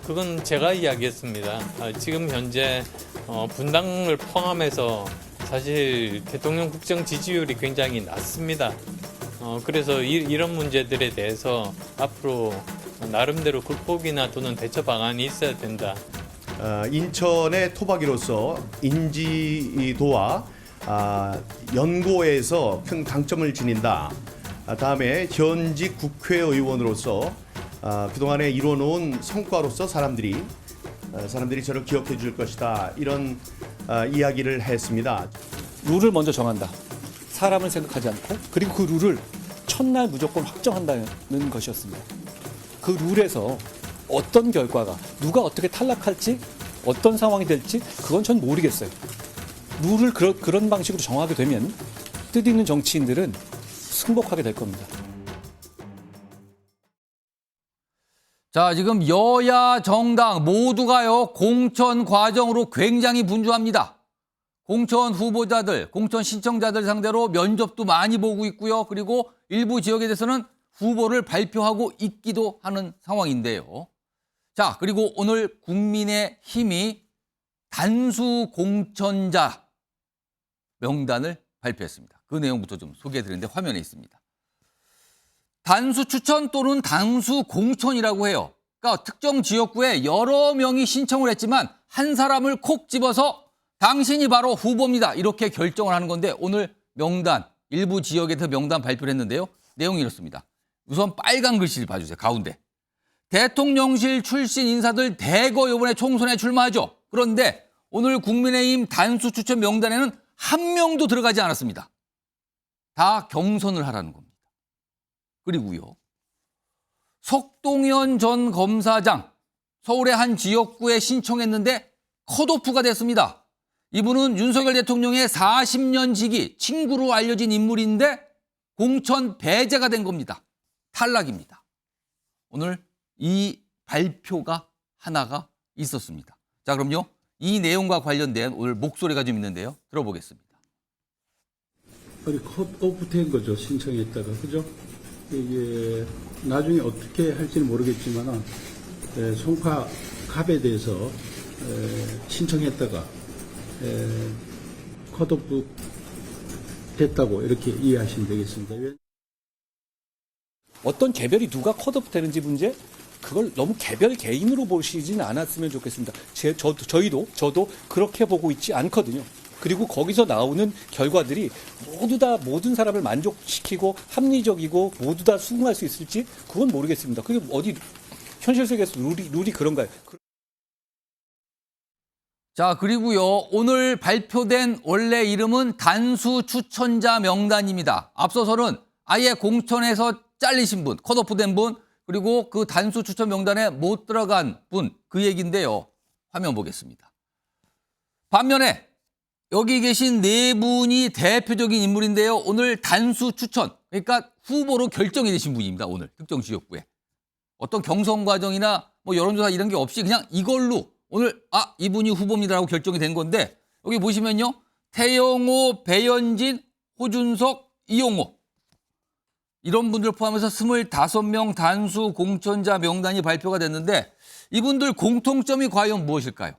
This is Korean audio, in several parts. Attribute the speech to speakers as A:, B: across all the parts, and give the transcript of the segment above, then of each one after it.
A: 그건 제가 이야기했습니다. 지금 현재 분당을 포함해서 사실 대통령 국정 지지율이 굉장히 낮습니다. 그래서 이런 문제들에 대해서 앞으로 나름대로 극복이나 또는 대처 방안이 있어야 된다.
B: 인천의 토박이로서 인지도와 연고에서 큰 강점을 지닌다. 다음에 현직 국회의원으로서 그동안에 이뤄놓은 성과로서 사람들이 저를 기억해 줄 것이다. 이런 이야기를 했습니다.
C: 룰을 먼저 정한다. 사람을 생각하지 않고, 그리고 그 룰을 첫날 무조건 확정한다는 것이었습니다. 그 룰에서 어떤 결과가, 누가 어떻게 탈락할지, 어떤 상황이 될지 그건 전 모르겠어요. 룰을 그런 방식으로 정하게 되면 뜻있는 정치인들은 승복하게 될 겁니다.
D: 자, 지금 여야 정당 모두가요, 공천 과정으로 굉장히 분주합니다. 공천 후보자들, 공천 신청자들 상대로 면접도 많이 보고 있고요. 그리고 일부 지역에 대해서는 후보를 발표하고 있기도 하는 상황인데요. 자, 그리고 오늘 국민의힘이 단수 공천자 명단을 발표했습니다. 그 내용부터 좀 소개해드리는데 화면에 있습니다. 단수 추천 또는 단수 공천이라고 해요. 그러니까 특정 지역구에 여러 명이 신청을 했지만 한 사람을 콕 집어서 당신이 바로 후보입니다. 이렇게 결정을 하는 건데 오늘 명단, 일부 지역에서 명단 발표를 했는데요. 내용이 이렇습니다. 우선 빨간 글씨를 봐주세요. 가운데. 대통령실 출신 인사들 대거 이번에 총선에 출마하죠. 그런데 오늘 국민의힘 단수 추천 명단에는 한 명도 들어가지 않았습니다. 다 경선을 하라는 겁니다. 그리고요. 석동현 전 검사장 서울의 한 지역구에 신청했는데 컷오프가 됐습니다. 이분은 윤석열 대통령의 40년 지기 친구로 알려진 인물인데 공천 배제가 된 겁니다. 탈락입니다. 오늘 이 발표가 하나가 있었습니다. 자, 그럼요. 이 내용과 관련된 오늘 목소리가 좀 있는데요. 들어보겠습니다.
E: 아니, 컷오프 된 거죠. 신청했다가. 그죠? 이게 나중에 어떻게 할지는 모르겠지만 송파 갑에 대해서 신청했다가 컷오프 됐다고 이렇게 이해하시면 되겠습니다.
C: 어떤 개별이 누가 컷오프 되는지 문제, 그걸 너무 개별 개인으로 보시지는 않았으면 좋겠습니다. 저도 그렇게 보고 있지 않거든요. 그리고 거기서 나오는 결과들이 모두 다 모든 사람을 만족시키고 합리적이고 모두 다 수긍할 수 있을지 그건 모르겠습니다. 그게 어디 현실 세계에서 룰이 그런가요?
D: 자, 그리고요. 오늘 발표된 원래 이름은 단수 추천자 명단입니다. 앞서서는 아예 공천에서 잘리신 분, 컷오프된 분, 그리고 그 단수 추천 명단에 못 들어간 분, 그 얘기인데요. 화면 보겠습니다. 반면에 여기 계신 네 분이 대표적인 인물인데요. 오늘 단수 추천, 그러니까 후보로 결정이 되신 분입니다. 오늘 특정 지역구에. 어떤 경선 과정이나 뭐 여론조사 이런 게 없이 그냥 이걸로 오늘 이분이 후보입니다라고 결정이 된 건데 여기 보시면요. 태영호, 배현진, 호준석, 이용호 이런 분들 포함해서 25명 단수 공천자 명단이 발표가 됐는데 이분들 공통점이 과연 무엇일까요?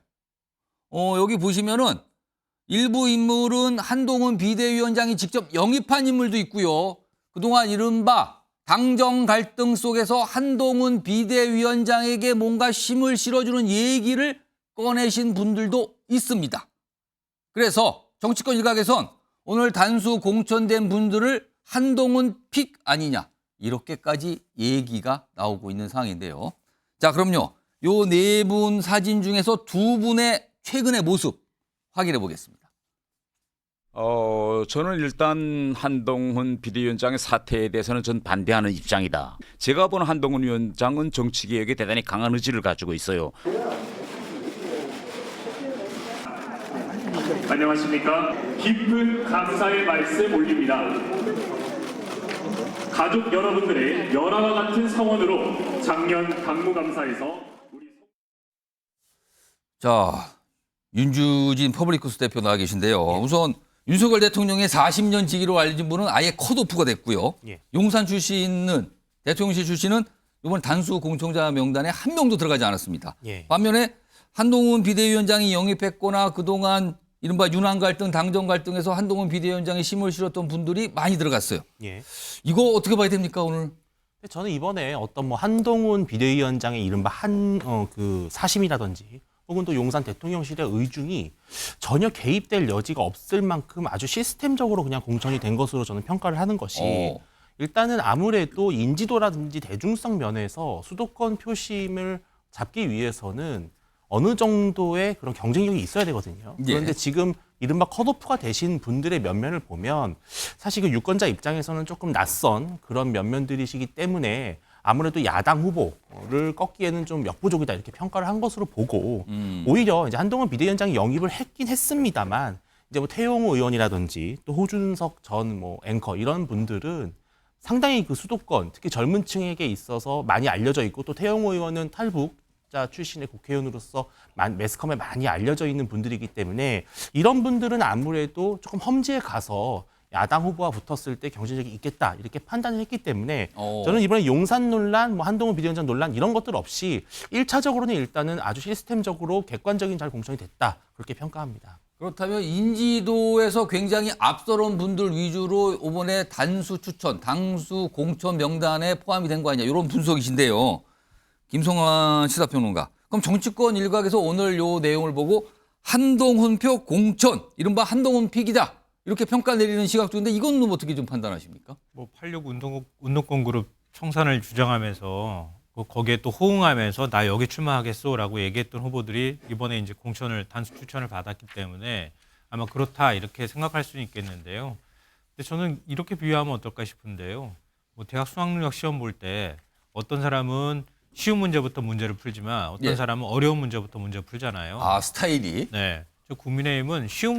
D: 여기 보시면은 일부 인물은 한동훈 비대위원장이 직접 영입한 인물도 있고요. 그동안 이른바 당정 갈등 속에서 한동훈 비대위원장에게 뭔가 힘을 실어주는 얘기를 꺼내신 분들도 있습니다. 그래서 정치권 일각에선 오늘 단수 공천된 분들을 한동훈 픽 아니냐 이렇게까지 얘기가 나오고 있는 상황인데요. 자, 그럼요. 요 네 분 사진 중에서 두 분의 최근의 모습 확인해 보겠습니다.
F: 저는 일단 한동훈 비대위원장의 사퇴에 대해서는 전 반대하는 입장이다. 제가 본 한동훈 위원장은 정치개혁에 대단히 강한 의지를 가지고 있어요.
G: 안녕하십니까. 깊은 감사의 말씀 올립니다. 가족 여러분들의 열화와 같은 성원으로 작년 당무감사에서
D: 자, 윤주진 퍼블리쿠스 대표 나와 계신데요. 우선 윤석열 대통령의 40년 지기로 알려진 분은 아예 컷오프가 됐고요. 용산 출신은 대통령실 출신은 이번 단수 공천자 명단에 한 명도 들어가지 않았습니다.
H: 예.
D: 반면에 한동훈 비대위원장이 영입했거나 그동안 이른바 윤한 갈등, 당정 갈등에서 한동훈 비대위원장이 힘을 실었던 분들이 많이 들어갔어요.
H: 예.
D: 이거 어떻게 봐야 됩니까, 오늘?
H: 근데 저는 이번에 어떤 뭐 한동훈 비대위원장의 이른바 그 사심이라든지 혹은 또 용산 대통령실의 의중이 전혀 개입될 여지가 없을 만큼 아주 시스템적으로 그냥 공천이 된 것으로 저는 평가를 하는 것이 일단은 아무래도 인지도라든지 대중성 면에서 수도권 표심을 잡기 위해서는 어느 정도의 그런 경쟁력이 있어야 되거든요.
D: 예.
H: 그런데 지금 이른바 컷오프가 되신 분들의 면면을 보면 사실 그 유권자 입장에서는 조금 낯선 그런 면면들이시기 때문에 아무래도 야당 후보를 꺾기에는 좀 역부족이다 이렇게 평가를 한 것으로 보고 오히려 이제 한동훈 비대위원장이 영입을 했긴 했습니다만 이제 뭐 태용호 의원이라든지 또 호준석 전 뭐 앵커 이런 분들은 상당히 그 수도권 특히 젊은 층에게 있어서 많이 알려져 있고 또 태용호 의원은 탈북자 출신의 국회의원으로서 매스컴에 많이 알려져 있는 분들이기 때문에 이런 분들은 아무래도 조금 험지에 가서 야당 후보와 붙었을 때 경쟁력이 있겠다 이렇게 판단을 했기 때문에 저는 이번에 용산 논란, 뭐 한동훈 비대위원장 논란 이런 것들 없이 1차적으로는 일단은 아주 시스템적으로 객관적인 잘 공천이 됐다 그렇게 평가합니다.
D: 그렇다면 인지도에서 굉장히 앞서는 분들 위주로 이번에 단수 추천, 당수 공천 명단에 포함이 된 거 아니냐 이런 분석이신데요. 김성환 시사평론가. 그럼 정치권 일각에서 오늘 요 내용을 보고 한동훈표 공천, 이른바 한동훈 픽이다. 이렇게 평가 내리는 시각 중인데 이건 어떻게 좀 판단하십니까?
I: 뭐 86 운동권 그룹 청산을 주장하면서 거기에 또 호응하면서 나 여기 출마하겠소라고 얘기했던 후보들이 이번에 이제 공천을 단수 추천을 받았기 때문에 아마 그렇다 이렇게 생각할 수는 있겠는데요. 근데 저는 이렇게 비유하면 어떨까 싶은데요. 뭐 대학 수학능력 시험 볼 때 어떤 사람은 쉬운 문제부터 문제를 풀지만 어떤 사람은 어려운 문제부터 문제를 풀잖아요.
D: 아, 스타일이?
I: 네. 저 국민의힘은 쉬운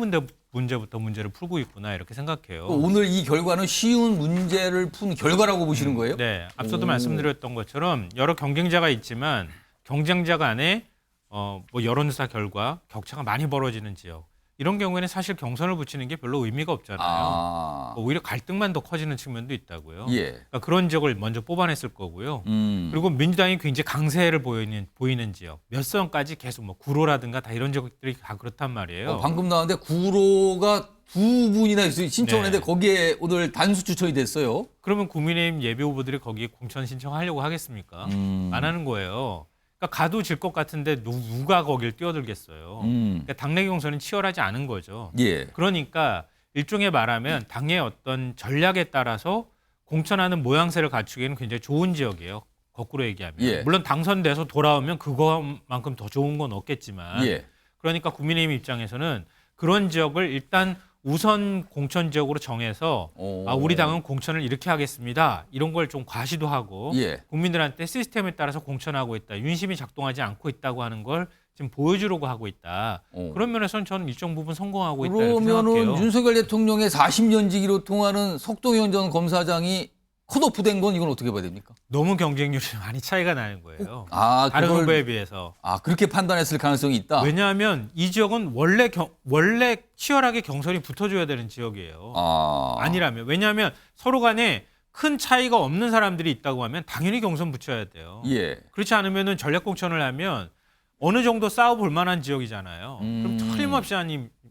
I: 문제부터 문제를 풀고 있구나 이렇게 생각해요.
D: 오늘 이 결과는 쉬운 문제를 푼 결과라고 보시는 거예요?
I: 네, 앞서도 말씀드렸던 것처럼 여러 경쟁자가 있지만 경쟁자 간에 뭐 여론조사 결과 격차가 많이 벌어지는 지역 이런 경우에는 사실 경선을 붙이는 게 별로 의미가 없잖아요. 오히려 갈등만 더 커지는 측면도 있다고요.
D: 예.
I: 그러니까 그런 지역을 먼저 뽑아냈을 거고요. 그리고 민주당이 굉장히 강세를 보이는 지역 몇 선까지 계속 뭐 구로라든가 다 이런 지역들이 다 그렇단 말이에요.
D: 방금 나왔는데 구로가 두 분이나 신청했는데
I: 네.
D: 거기에 오늘 단수 추천이 됐어요.
I: 그러면 국민의힘 예비 후보들이 거기에 공천 신청하려고 하겠습니까? 안 하는 거예요. 그러니까 가도 질 것 같은데 누가 거길 뛰어들겠어요. 그러니까 당내 경선은 치열하지 않은 거죠.
D: 예.
I: 그러니까 일종의 말하면 당의 어떤 전략에 따라서 공천하는 모양새를 갖추기에는 굉장히 좋은 지역이에요. 거꾸로 얘기하면.
D: 예.
I: 물론 당선돼서 돌아오면 그거만큼 더 좋은 건 없겠지만
D: 예.
I: 그러니까 국민의힘 입장에서는 그런 지역을 일단 우선 공천 지역으로 정해서 우리 당은 공천을 이렇게 하겠습니다. 이런 걸 좀 과시도 하고
D: 예.
I: 국민들한테 시스템에 따라서 공천하고 있다. 윤심이 작동하지 않고 있다고 하는 걸 지금 보여주려고 하고 있다. 그런 면에서는 저는 일정 부분 성공하고 있다 이렇게
D: 그러면은
I: 생각해요.
D: 윤석열 대통령의 40년지기로 통하는 석동현 전 검사장이 컷오프된 건 이건 어떻게 봐야 됩니까?
I: 너무 경쟁률이 많이 차이가 나는 거예요.
D: 아,
I: 다른
D: 그걸-
I: 후보에 비해서.
D: 그렇게 판단했을 가능성이 있다.
I: 왜냐하면 이 지역은 원래 치열하게 경선이 붙어줘야 되는 지역이에요. 아니라면. 왜냐하면 서로 간에 큰 차이가 없는 사람들이 있다고 하면 당연히 경선 붙여야 돼요.
D: 예.
I: 그렇지 않으면 전략 공천을 하면 어느 정도 싸워볼 만한 지역이잖아요. 그럼 틀림없이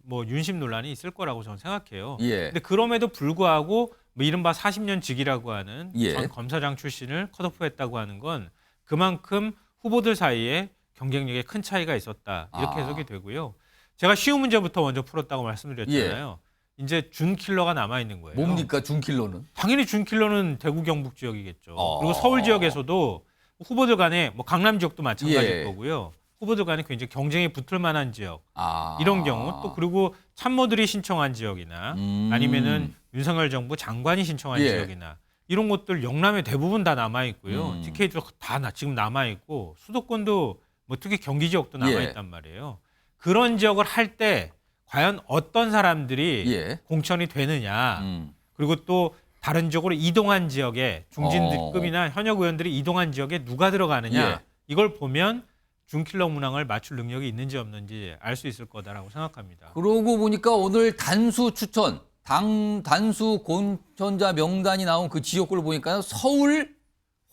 I: 뭐 윤심 논란이 있을 거라고 저는 생각해요.
D: 예.
I: 근데 그럼에도 불구하고 뭐 이른바 40년 직이라고 하는
D: 예.
I: 전 검사장 출신을 컷오프했다고 하는 건 그만큼 후보들 사이에 경쟁력에 큰 차이가 있었다. 이렇게 해석이 되고요. 제가 쉬운 문제부터 먼저 풀었다고 말씀드렸잖아요. 이제 준킬러가 남아있는 거예요.
D: 뭡니까 준킬러는?
I: 당연히 준킬러는 대구 경북 지역이겠죠. 그리고 서울 지역에서도 후보들 간에 뭐 강남 지역도 마찬가지일
D: 예.
I: 거고요. 후보들 간에 굉장히 경쟁이 붙을 만한 지역
D: 아.
I: 이런 경우 또 그리고 참모들이 신청한 지역이나 아니면은 윤석열 정부 장관이 신청한
D: 예.
I: 지역이나 이런 것들 영남에 대부분 다 남아 있고요. TK도 다 지금 남아 있고 수도권도 뭐 특히 경기 지역도 남아
D: 예.
I: 있단 말이에요. 그런 지역을 할 때 과연 어떤 사람들이
D: 예.
I: 공천이 되느냐 그리고 또 다른 지역으로 이동한 지역에 중진급이나 현역 의원들이 이동한 지역에 누가 들어가느냐
D: 예.
I: 이걸 보면 준킬러 문항을 맞출 능력이 있는지 없는지 알 수 있을 거다라고 생각합니다.
D: 그러고 보니까 오늘 단수 추천, 단수 공천자 명단이 나온 그 지역구를 보니까 서울,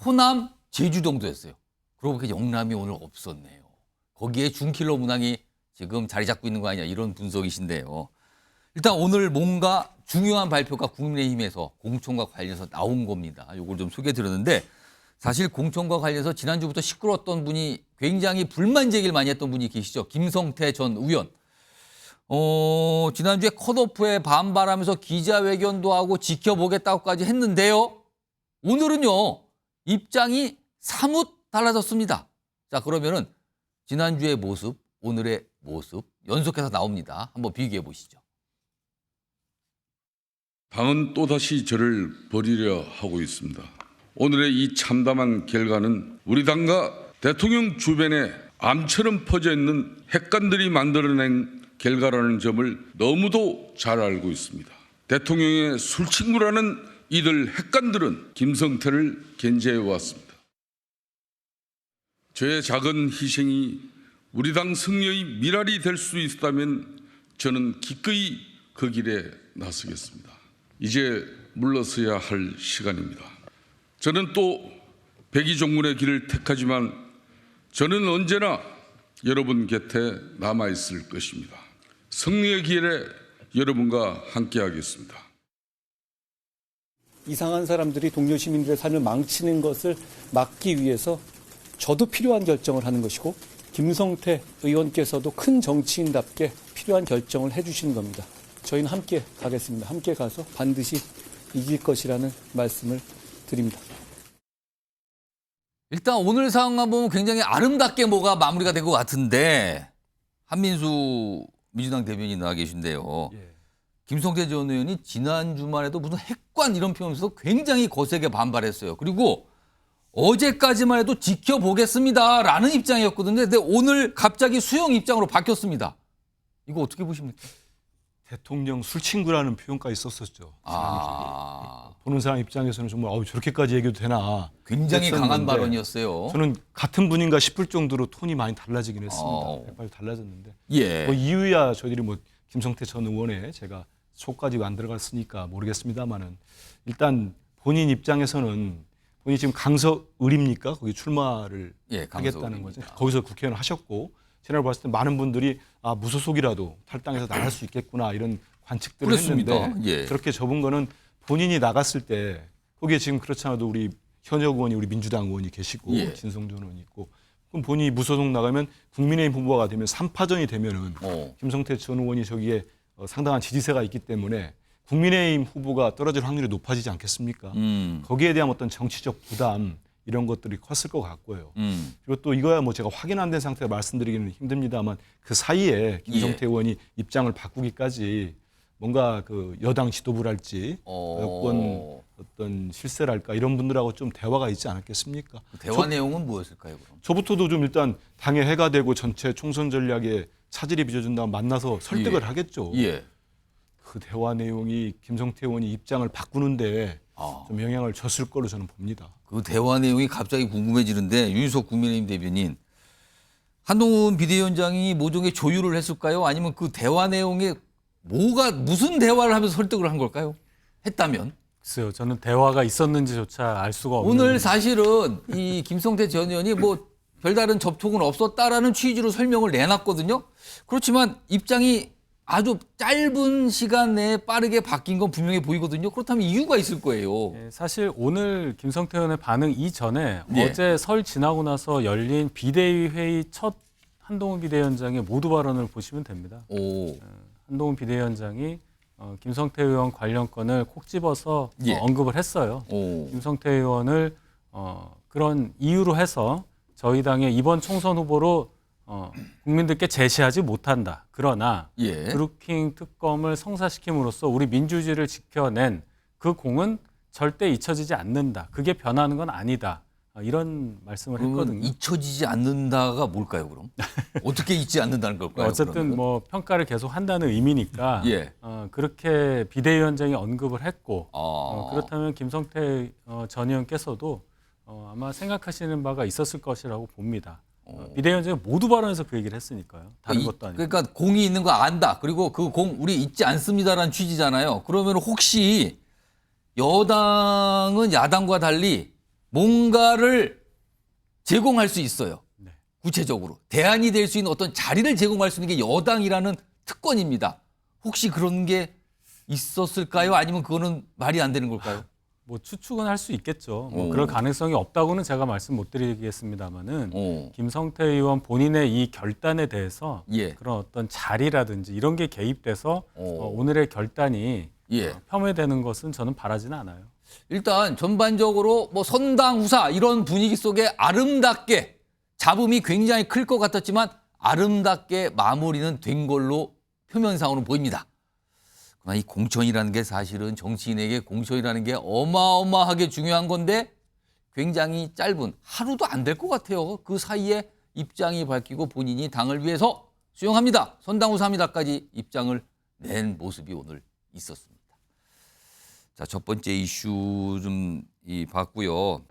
D: 호남, 제주동도였어요. 그러고 보니까 영남이 오늘 없었네요. 거기에 준킬러 문항이 지금 자리 잡고 있는 거 아니냐 이런 분석이신데요. 일단 오늘 뭔가 중요한 발표가 국민의힘에서 공천과 관련해서 나온 겁니다. 이걸 좀 소개해드렸는데 사실 공천과 관련해서 지난주부터 시끄러웠던 분이 굉장히 불만 제기를 많이 했던 분이 계시죠. 김성태 전 의원. 지난주에 컷오프에 반발하면서 기자회견도 하고 지켜보겠다고까지 했는데요. 오늘은요. 입장이 사뭇 달라졌습니다. 자, 그러면은 지난주의 모습, 오늘의 모습 연속해서 나옵니다. 한번 비교해 보시죠.
J: 당은 또다시 저를 버리려 하고 있습니다. 오늘의 이 참담한 결과는 우리 당과 대통령 주변에 암처럼 퍼져 있는 핵관들이 만들어낸 결과라는 점을 너무도 잘 알고 있습니다. 대통령의 술친구라는 이들 핵관들은 김성태를 견제해 왔습니다. 저의 작은 희생이 우리 당 승리의 미랄이 될 수 있다면 저는 기꺼이 그 길에 나서겠습니다. 이제 물러서야 할 시간입니다. 저는 또 백의종군의 길을 택하지만 저는 언제나 여러분 곁에 남아있을 것입니다. 승리의 길에 여러분과 함께하겠습니다.
C: 이상한 사람들이 동료 시민들의 삶을 망치는 것을 막기 위해서 저도 필요한 결정을 하는 것이고 김성태 의원께서도 큰 정치인답게 필요한 결정을 해주시는 겁니다. 저희는 함께 가겠습니다. 함께 가서 반드시 이길 것이라는 말씀을 드립니다.
D: 일단 오늘 상황만 보면 굉장히 아름답게 뭐가 마무리가 된 것 같은데 한민수 민주당 대변인이 나와 계신데요. 김성태 전 의원이 지난 주말에도 무슨 핵관 이런 표현에서 굉장히 거세게 반발했어요. 그리고 어제까지만 해도 지켜보겠습니다라는 입장이었거든요. 근데 오늘 갑자기 수용 입장으로 바뀌었습니다. 이거 어떻게 보십니까?
K: 대통령 술친구라는 표현까지 썼었죠.
D: 아,
K: 보는 사람 입장에서는 정말 저렇게까지 얘기해도 되나.
D: 굉장히 강한
K: 했었는데
D: 발언이었어요.
K: 저는 같은 분인가 싶을 정도로 톤이 많이 달라지긴 했습니다. 백발 달라졌는데.
D: 예.
K: 뭐 이유야 저희들이 뭐 김성태 전 의원의 제가 속까지 안 들어갔으니까 모르겠습니다만은 일단 본인 입장에서는 본인이 지금 강서을입니까? 거기 출마를 하겠다는 거죠. 거기서 국회의원 하셨고 제가 봤을 때 많은 분들이 무소속이라도 탈당해서 나갈 수 있겠구나 이런 관측들을
D: 그렇습니다.
K: 했는데
D: 예.
K: 저렇게 접은 거는 본인이 나갔을 때 거기에 지금 그렇지 않아도 우리 현역 의원이 우리 민주당 의원이 계시고
D: 예.
K: 진성준 의원이 있고 그럼 본인이 무소속 나가면 국민의힘 후보가 되면 3파전이 되면은 김성태 전 의원이 저기에 상당한 지지세가 있기 때문에 국민의힘 후보가 떨어질 확률이 높아지지 않겠습니까? 거기에 대한 어떤 정치적 부담 이런 것들이 컸을 것 같고요. 그리고 또 이거야 뭐 제가 확인 안 된 상태에 말씀드리기는 힘듭니다만 그 사이에 김성태 의원이 입장을 바꾸기까지 뭔가 그 여당 지도부랄지 여권 어떤 실세랄까 이런 분들하고 좀 대화가 있지 않았겠습니까?
D: 그 대화 내용은 무엇일까요? 그럼?
K: 저부터도 좀 일단 당의 해가 되고 전체 총선 전략에 차질이 빚어준다면 만나서 설득을 하겠죠.
D: 예.
K: 그 대화 내용이 김성태 의원이 입장을 바꾸는데 좀 영향을 줬을 거로 저는 봅니다.
D: 그 대화 내용이 갑자기 궁금해지는데 윤희석 국민의힘 대변인 한동훈 비대위원장이 모종의 조율을 했을까요? 아니면 그 대화 내용에 무슨 대화를 하면서 설득을 한 걸까요? 했다면?
I: 글쎄요. 저는 대화가 있었는지조차 알 수가 없는.
D: 오늘 사실은 이 김성태 전 의원이 뭐 별다른 접촉은 없었다라는 취지로 설명을 내놨거든요. 그렇지만 입장이 아주 짧은 시간 내에 빠르게 바뀐 건 분명해 보이거든요. 그렇다면 이유가 있을 거예요.
I: 사실 오늘 김성태 의원의 반응 이전에
D: 예.
I: 어제 설 지나고 나서 열린 비대위 회의 첫 한동훈 비대위원장의 모두 발언을 보시면 됩니다. 한동훈 비대위원장이 김성태 의원 관련 건을 콕 집어서 언급을 했어요. 김성태 의원을 그런 이유로 해서 저희 당의 이번 총선 후보로 국민들께 제시하지 못한다. 그러나 드루킹 특검을 성사시킴으로써 우리 민주주의를 지켜낸 그 공은 절대 잊혀지지 않는다. 그게 변하는 건 아니다. 이런 말씀을 했거든요.
D: 잊혀지지 않는다가 뭘까요, 그럼? 어떻게 잊지 않는다는 걸까요?
I: 어쨌든
D: 그러면?
I: 뭐 평가를 계속 한다는 의미니까 그렇게 비대위원장이 언급을 했고 그렇다면 김성태 전 의원께서도 아마 생각하시는 바가 있었을 것이라고 봅니다. 비대위원장이 모두 발언에서 그 얘기를 했으니까요. 다른 것도 아니고.
D: 그러니까 공이 있는 거 안다. 그리고 그 공 우리 잊지 않습니다라는 취지잖아요. 그러면 혹시 여당은 야당과 달리 뭔가를 제공할 수 있어요.
H: 네.
D: 구체적으로 대안이 될 수 있는 어떤 자리를 제공할 수 있는 게 여당이라는 특권입니다. 혹시 그런 게 있었을까요? 아니면 그거는 말이 안 되는 걸까요?
L: 뭐 추측은 할 수 있겠죠. 뭐 그럴 가능성이 없다고는 제가 말씀 못 드리겠습니다만은 김성태 의원 본인의 이 결단에 대해서
D: 예.
L: 그런 어떤 자리라든지 이런 게 개입돼서 오늘의 결단이
D: 예.
L: 폄훼되는 것은 저는 바라지는 않아요.
D: 일단 전반적으로 뭐 선당 후사 이런 분위기 속에 아름답게 잡음이 굉장히 클 것 같았지만 아름답게 마무리는 된 걸로 표면상으로 보입니다. 그러나 이 공천이라는 게 사실은 정치인에게 공천이라는 게 어마어마하게 중요한 건데 굉장히 짧은 하루도 안 될 것 같아요. 그 사이에 입장이 밝히고 본인이 당을 위해서 수용합니다. 선당 후사합니다까지 입장을 낸 모습이 오늘 있었습니다. 자, 첫 번째 이슈 좀 봤고요.